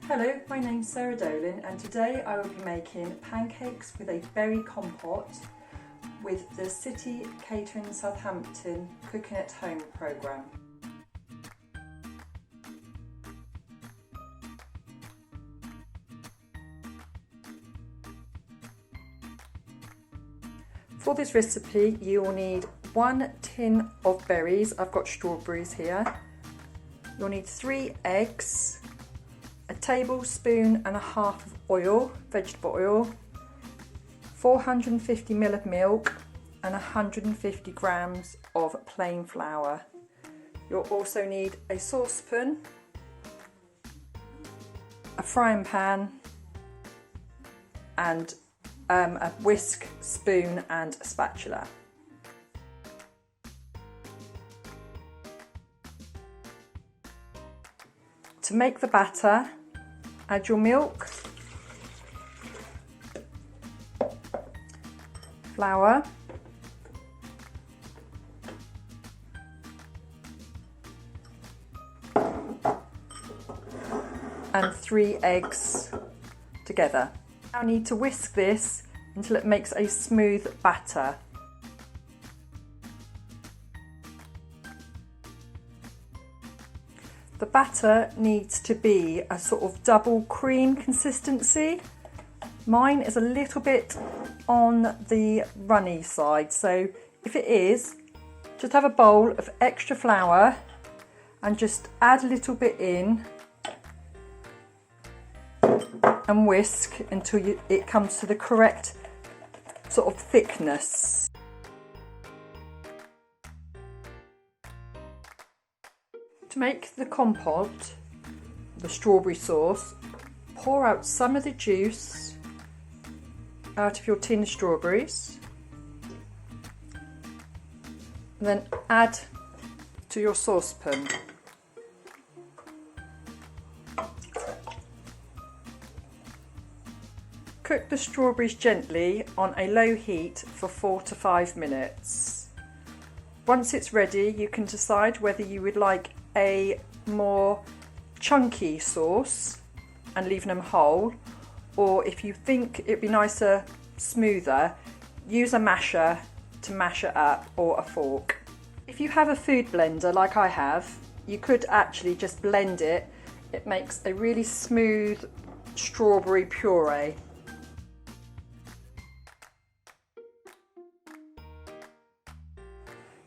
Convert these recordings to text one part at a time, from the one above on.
Hello, my name's Sarah Dolin and today I will be making pancakes with a berry compote with the City Catering Southampton Cooking at Home programme. For this recipe you will need 1 tin of berries. I've got strawberries here. You'll need 3 eggs, a tablespoon and a half of oil, vegetable oil, 450 ml of milk and 150 grams of plain flour. You'll also need a saucepan, a frying pan and a whisk, spoon and a spatula. To make the batter, add your milk, flour, and 3 eggs together. Now I need to whisk this until it makes a smooth batter. The batter needs to be a sort of double cream consistency. Mine is a little bit on the runny side, so if it is, just have a bowl of extra flour and just add a little bit in and whisk until it comes to the correct sort of thickness. To make the compote, the strawberry sauce, pour out some of the juice out of your tin of strawberries and then add to your saucepan. Cook the strawberries gently on a low heat for 4 to 5 minutes. Once it's ready, you can decide whether you would like a more chunky sauce and leaving them whole, or if you think it'd be nicer, smoother, use a masher to mash it up or a fork. If you have a food blender like I have, you could actually just blend it. It makes a really smooth strawberry puree.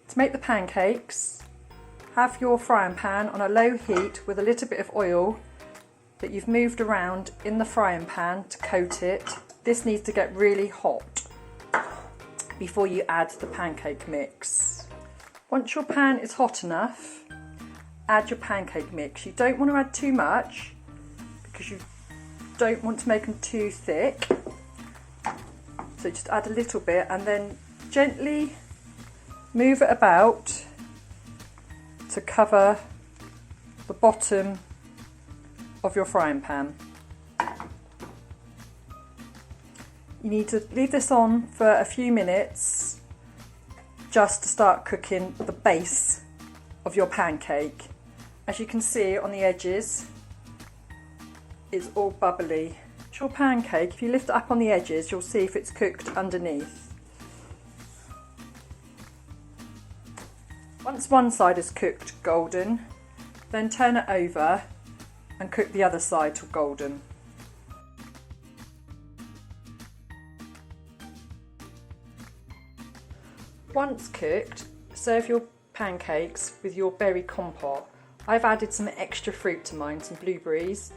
To make the pancakes, have your frying pan on a low heat with a little bit of oil that you've moved around in the frying pan to coat it. This needs to get really hot before you add the pancake mix. Once your pan is hot enough, add your pancake mix. You don't want to add too much because you don't want to make them too thick. So just add a little bit and then gently move it about to cover the bottom of your frying pan. You need to leave this on for a few minutes just to start cooking the base of your pancake. As you can see on the edges, it's all bubbly. Your pancake, if you lift it up on the edges, you'll see if it's cooked underneath. Once one side is cooked golden, then turn it over and cook the other side till golden. Once cooked, serve your pancakes with your berry compote. I've added some extra fruit to mine, some blueberries,